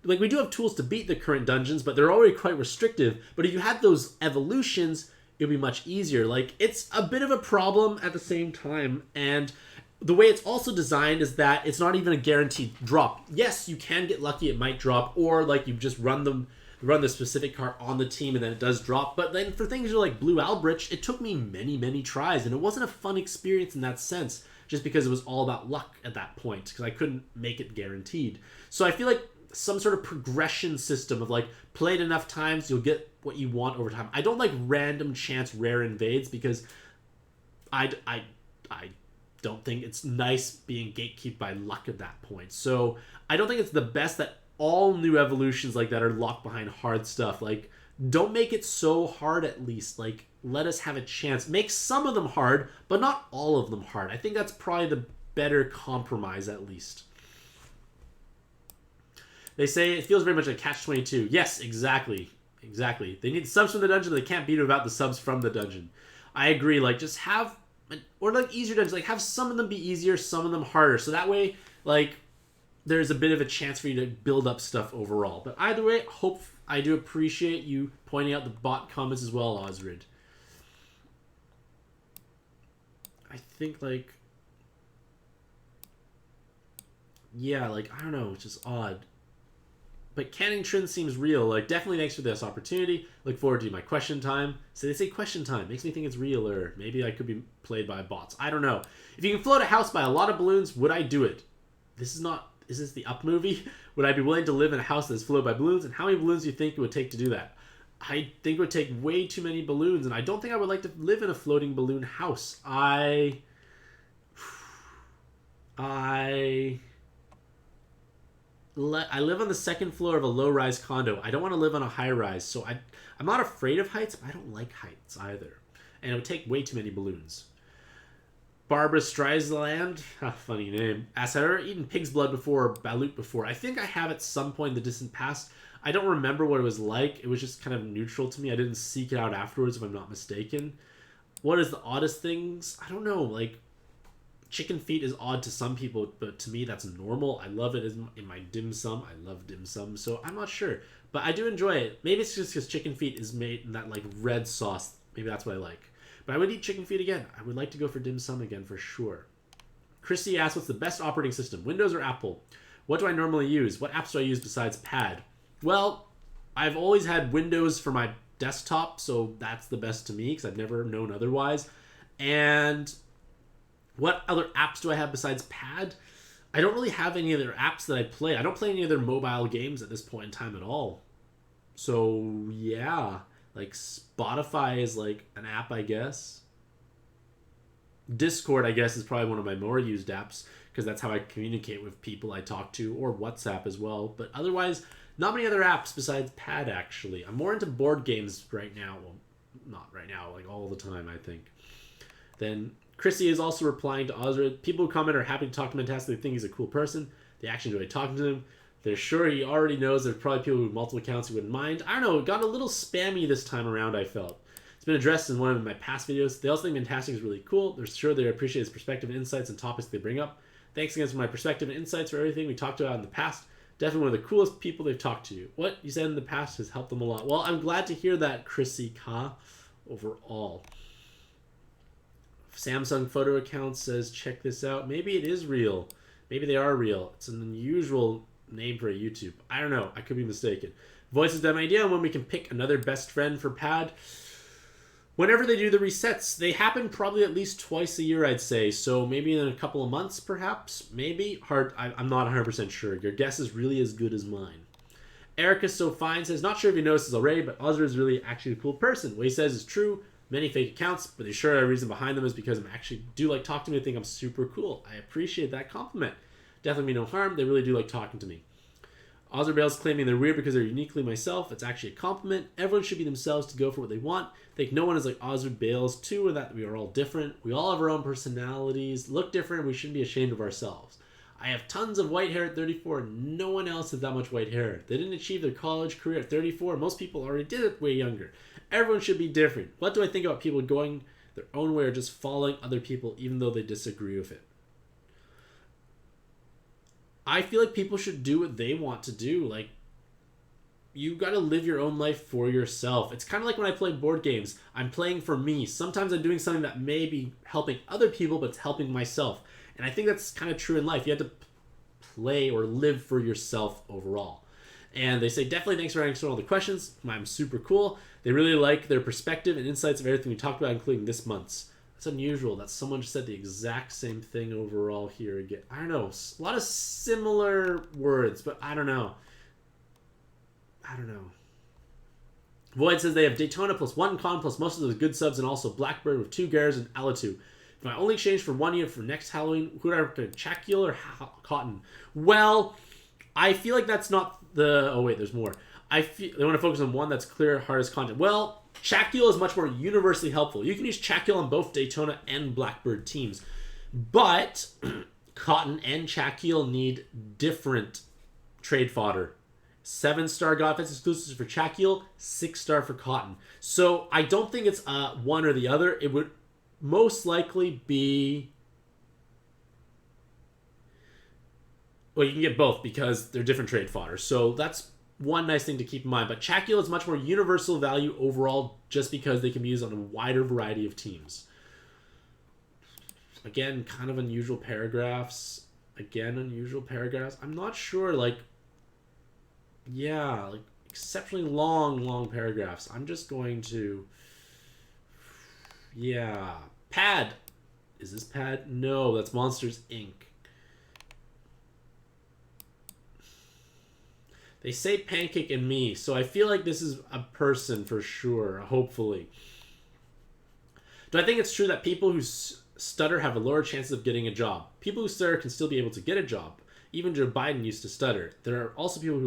Like we do have tools to beat the current dungeons, but they're already quite restrictive. But if you had those evolutions, it would be much easier. Like it's a bit of a problem at the same time, and the way it's also designed is that it's not even a guaranteed drop. Yes, you can get lucky; it might drop, or like you just run the specific card on the team and then it does drop. But then for things like Blue Albrich, it took me many tries, and it wasn't a fun experience in that sense, just because it was all about luck at that point, because I couldn't make it guaranteed. So I feel like some sort of progression system of like play it enough times, you'll get what you want over time. I don't like random chance rare invades because I don't think it's nice being gatekept by luck at that point. So I don't think it's the best that all new evolutions like that are locked behind hard stuff. Like don't make it so hard, at least. Like let us have a chance. Make some of them hard, but not all of them hard. I think that's probably the better compromise, at least. They say it feels very much like Catch-22. Yes, exactly. Exactly. They need subs from the dungeon, but they can't beat it without the subs from the dungeon. I agree. Like, just have... Or, like, easier dungeons. Like, have some of them be easier, some of them harder. So that way, like, there's a bit of a chance for you to build up stuff overall. But either way, I do appreciate you pointing out the bot comments as well, Osrid. I think, like... Yeah, like, I don't know. It's just odd. But canning trend seems real. Like, definitely thanks for this opportunity. Look forward to my question time. So they say question time. Makes me think it's real, or maybe I could be played by bots. I don't know. If you can float a house by a lot of balloons, would I do it? This is not... Is this the Up movie? Would I be willing to live in a house that's floated by balloons? And how many balloons do you think it would take to do that? I think it would take way too many balloons, and I don't think I would like to live in a floating balloon house. I live on the second floor of a low-rise condo. I don't want to live on a high-rise, so I'm not afraid of heights, but I don't like heights either. And it would take way too many balloons. Barbara Streisand, funny name, asks, have I ever eaten pig's blood before or balut before? I think I have at some point in the distant past. I don't remember what it was like. It was just kind of neutral to me. I didn't seek it out afterwards, if I'm not mistaken. What is the oddest things? I don't know, like... Chicken feet is odd to some people, but to me that's normal. I love it in my dim sum. I love dim sum, so I'm not sure. But I do enjoy it. Maybe it's just because chicken feet is made in that like red sauce. Maybe that's what I like. But I would eat chicken feet again. I would like to go for dim sum again for sure. Chrissy asks, what's the best operating system, Windows or Apple? What do I normally use? What apps do I use besides Pad? Well, I've always had Windows for my desktop, so that's the best to me because I've never known otherwise. And... what other apps do I have besides Pad? I don't really have any other apps that I play. I don't play any other mobile games at this point in time at all. So, yeah. Like, Spotify is, like, an app, I guess. Discord, I guess, is probably one of my more used apps, because that's how I communicate with people I talk to, or WhatsApp as well. But otherwise, not many other apps besides Pad, actually. I'm more into board games right now. Well, not right now, like, all the time, I think. Then... Chrissy is also replying to Osred. People who comment are happy to talk to Mantastic'c. They think he's a cool person. They actually enjoy talking to him. They're sure he already knows there's probably people with multiple accounts who wouldn't mind. I don't know. It got a little spammy this time around, I felt. It's been addressed in one of my past videos. They also think Mantastic'c is really cool. They're sure they appreciate his perspective and insights and topics they bring up. Thanks again for my perspective and insights for everything we talked about in the past. Definitely one of the coolest people they've talked to. What you said in the past has helped them a lot. Well, I'm glad to hear that, Chrissy Ka, overall. Samsung photo account says, check this out. Maybe it is real. Maybe they are real. It's an unusual name for a YouTube. I don't know. I could be mistaken. Voices that idea on when we can pick another best friend for Pad. Whenever they do the resets, they happen probably at least twice a year, I'd say. So maybe in a couple of months, perhaps. Maybe. I'm not 100% sure. Your guess is really as good as mine. Erica So Fine says, not sure if you noticed this already, but Azer is really actually a cool person. What he says is true. Many fake accounts, but they sure a reason behind them is because I'm actually do like talking to me and think I'm super cool. I appreciate that compliment. Definitely mean no harm. They really do like talking to me. Azer Bale's claiming they're weird because they're uniquely myself. It's actually a compliment. Everyone should be themselves to go for what they want. I think no one is like Azer Bale's too, or that we are all different. We all have our own personalities, look different, and we shouldn't be ashamed of ourselves. I have tons of white hair at 34, and no one else has that much white hair. They didn't achieve their college career at 34. Most people already did it way younger. Everyone should be different. What do I think about people going their own way or just following other people even though they disagree with it? I feel like people should do what they want to do. Like, you got to live your own life for yourself. It's kind of like when I play board games. I'm playing for me. Sometimes I'm doing something that may be helping other people, but it's helping myself. And I think that's kind of true in life. You have to play or live for yourself overall. And they say, definitely thanks for answering all the questions. I'm super cool. They really like their perspective and insights of everything we talked about, including this month's. It's unusual that someone just said the exact same thing overall here again. I don't know. A lot of similar words, but I don't know. Void says they have Daytona plus 1 con plus most of those good subs and also Blackbird with 2 Gares and Alatu. If I only exchange for 1 year for next Halloween, who would I recommend, Chakul or Cotton? Well, I feel like that's not the... Oh, wait, there's more. They want to focus on one that's clear, hardest content. Well, Chakul is much more universally helpful. You can use Chakul on both Daytona and Blackbird teams. But Cotton and Chakul need different trade fodder. 7-star Godfest exclusives for Chakul, 6-star for Cotton. So I don't think it's one or the other. It would most likely be... Well, you can get both because they're different trade fodder. So that's one nice thing to keep in mind. But Chakul is much more universal value overall just because they can be used on a wider variety of teams. Again, kind of unusual paragraphs. I'm not sure, like... Yeah, like exceptionally long paragraphs. I'm just going to... Yeah. Pad. Is this Pad? No, that's Monsters, Inc. They say Pancake and me, so I feel like this is a person for sure, hopefully. Do I think it's true that people who stutter have a lower chances of getting a job? People who stutter can still be able to get a job. Even Joe Biden used to stutter. There are also people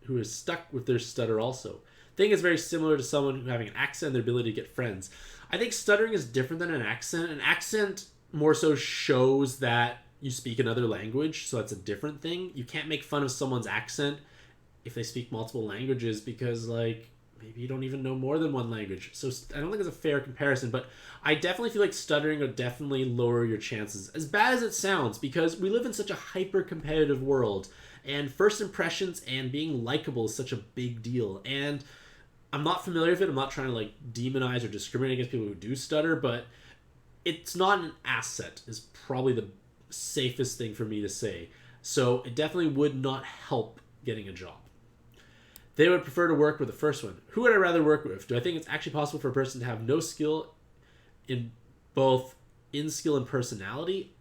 who are stuck with their stutter also. I think it's very similar to someone who having an accent and their ability to get friends. I think stuttering is different than an accent. An accent more so shows that you speak another language, so that's a different thing. You can't make fun of someone's accent if they speak multiple languages because, like, maybe you don't even know more than one language. So I don't think it's a fair comparison, but I definitely feel like stuttering would definitely lower your chances. As bad as it sounds, because we live in such a hyper-competitive world, and first impressions and being likable is such a big deal. And I'm not familiar with it. I'm not trying to, like, demonize or discriminate against people who do stutter, but it's not an asset is probably the safest thing for me to say. So it definitely would not help getting a job. They would prefer to work with the first one. Who would I rather work with? Do I think it's actually possible for a person to have no skill in both skill and personality?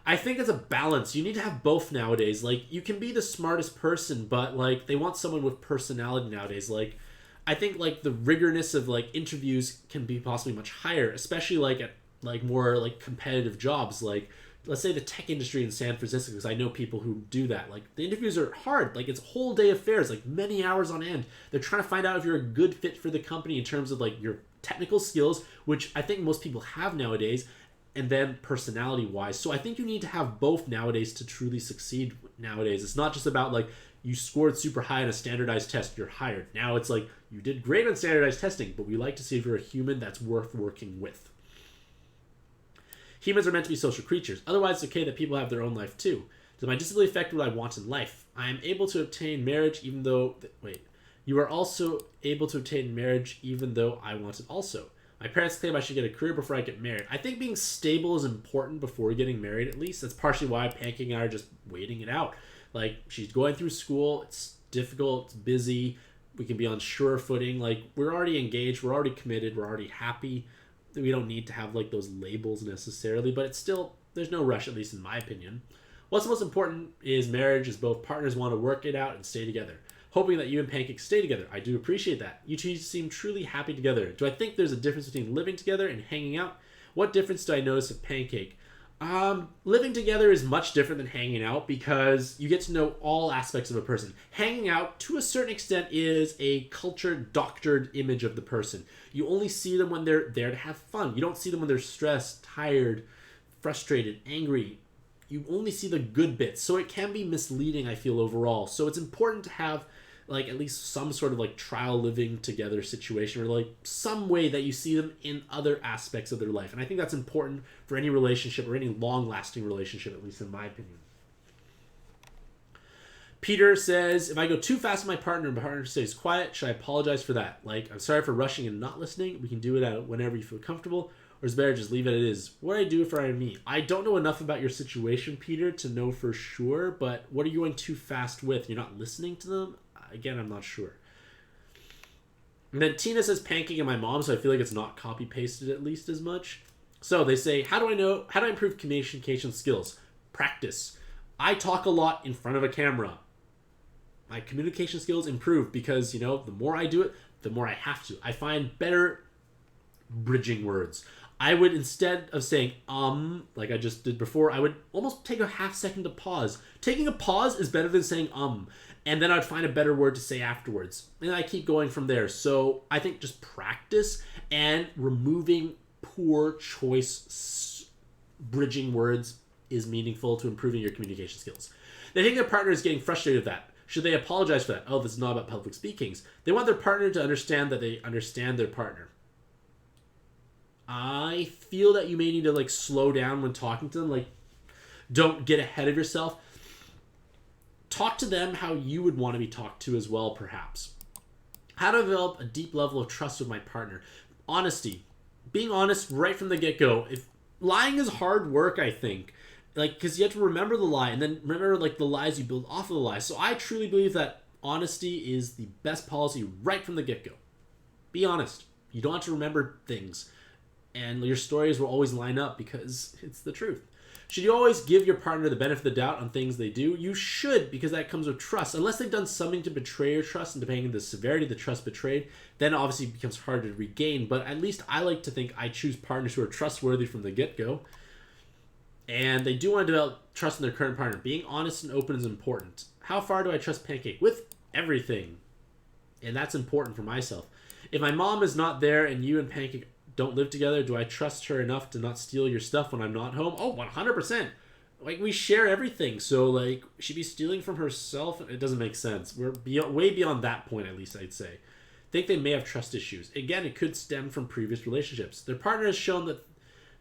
I think it's a balance. You need to have both nowadays. Like, you can be the smartest person, but, like, they want someone with personality nowadays. Like, I think, like, the rigorousness of, like, interviews can be possibly much higher, especially, like, at, like, more, like, competitive jobs. Like, let's say the tech industry in San Francisco, because I know people who do that. Like, the interviews are hard. Like, it's whole day affairs, like, many hours on end. They're trying to find out if you're a good fit for the company in terms of, like, your technical skills, which I think most people have nowadays, and then personality-wise. So I think you need to have both nowadays to truly succeed nowadays. It's not just about, like, you scored super high on a standardized test, you're hired. Now it's like, you did great on standardized testing, but we like to see if you're a human that's worth working with. Humans are meant to be social creatures. Otherwise, it's okay that people have their own life too. Does my disability affect what I want in life? I am able to obtain marriage even though... Wait. You are also able to obtain marriage even though I want it also. My parents claim I should get a career before I get married. I think being stable is important before getting married, at least. That's partially why Pancake and I are just waiting it out. Like, she's going through school. It's difficult. It's busy. we can be on sure footing. Like, we're already engaged, we're already committed, we're already happy. We don't need to have like those labels necessarily, but it's still, there's no rush, at least in my opinion. What's most important is marriage, is both partners want to work it out and stay together. Hoping that you and Pancake stay together. I do appreciate that. You two seem truly happy together. Do I think there's a difference between living together and hanging out? What difference do I notice with Pancake? Living together is much different than hanging out because you get to know all aspects of a person. Hanging out, to a certain extent, is a cultured, doctored image of the person. You only see them when they're there to have fun. You don't see them when they're stressed, tired, frustrated, angry. You only see the good bits, so it can be misleading, I feel, overall. So it's important to have like at least some sort of like trial living together situation, or like some way that you see them in other aspects of their life. And I think that's important for any relationship, or any long lasting relationship, at least in my opinion. Peter says, if I go too fast with my partner and my partner stays quiet, should I apologize for that? Like, I'm sorry for rushing and not listening. We can do it out whenever you feel comfortable. Or is it better just leave it as it is? What do I do if I me? I don't know enough about your situation, Peter, to know for sure, but what are you going too fast with? You're not listening to them? Again, I'm not sure. And then Tina says Pancake and my mom, so I feel like it's not copy-pasted at least as much. So they say, how do I improve communication skills? Practice. I talk a lot in front of a camera. My communication skills improve because, the more I do it, the more I have to. I find better bridging words. I would, instead of saying like I just did before, I would almost take a half second to pause. Taking a pause is better than saying and then I'd find a better word to say afterwards. And I keep going from there. So I think just practice and removing poor choice bridging words is meaningful to improving your communication skills. They think their partner is getting frustrated with that. Should they apologize for that? Oh, this is not about public speakings. They want their partner to understand that they understand their partner. I feel that you may need to like slow down when talking to them. Like, don't get ahead of yourself. Talk to them how you would want to be talked to as well, perhaps. How to develop a deep level of trust with my partner. Honesty. Being honest right from the get-go. If lying is hard work, I think. Like, because you have to remember the lie, and then remember like the lies you build off of the lie. So I truly believe that honesty is the best policy right from the get-go. Be honest. You don't have to remember things. And your stories will always line up because it's the truth. Should you always give your partner the benefit of the doubt on things they do? You should, because that comes with trust. Unless they've done something to betray your trust, and depending on the severity of the trust betrayed, then obviously it becomes harder to regain. But at least I like to think I choose partners who are trustworthy from the get-go. And they do want to develop trust in their current partner. Being honest and open is important. How far do I trust Pancake? With everything. And that's important for myself. If my mom is not there and you and Pancake don't live together, do I trust her enough to not steal your stuff when I'm not home? Oh, 100%. Like, we share everything, so like she'd be stealing from herself. It doesn't make sense. We're way beyond that point, at least I'd say. Think they may have trust issues. Again, it could stem from previous relationships. Their partner has shown that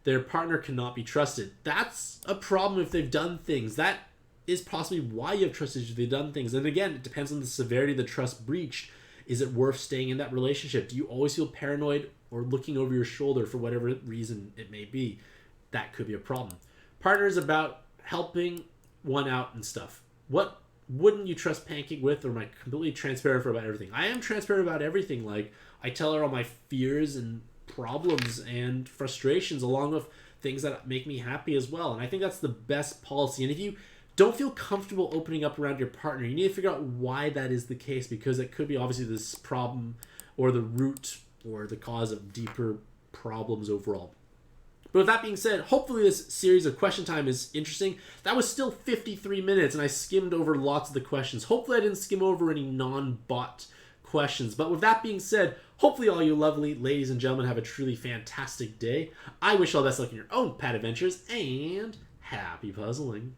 their partner cannot be trusted. That's a problem if they've done things. That is possibly why you have trust issues if they've done things. And again, it depends on the severity of the trust breached. Is it worth staying in that relationship? Do you always feel paranoid or looking over your shoulder for whatever reason it may be? That could be a problem. Partner is about helping one out and stuff. What wouldn't you trust Pancake with, or am I completely transparent about everything? I am transparent about everything. Like, I tell her all my fears and problems and frustrations, along with things that make me happy as well. And I think that's the best policy. And if you don't feel comfortable opening up around your partner, you need to figure out why that is the case, because it could be obviously this problem or the root or the cause of deeper problems overall. But with that being said, hopefully this series of question time is interesting. That was still 53 minutes, and I skimmed over lots of the questions. Hopefully I didn't skim over any non-bot questions. But with that being said, hopefully all you lovely ladies and gentlemen have a truly fantastic day. I wish you all the best luck in your own pet adventures, and happy puzzling.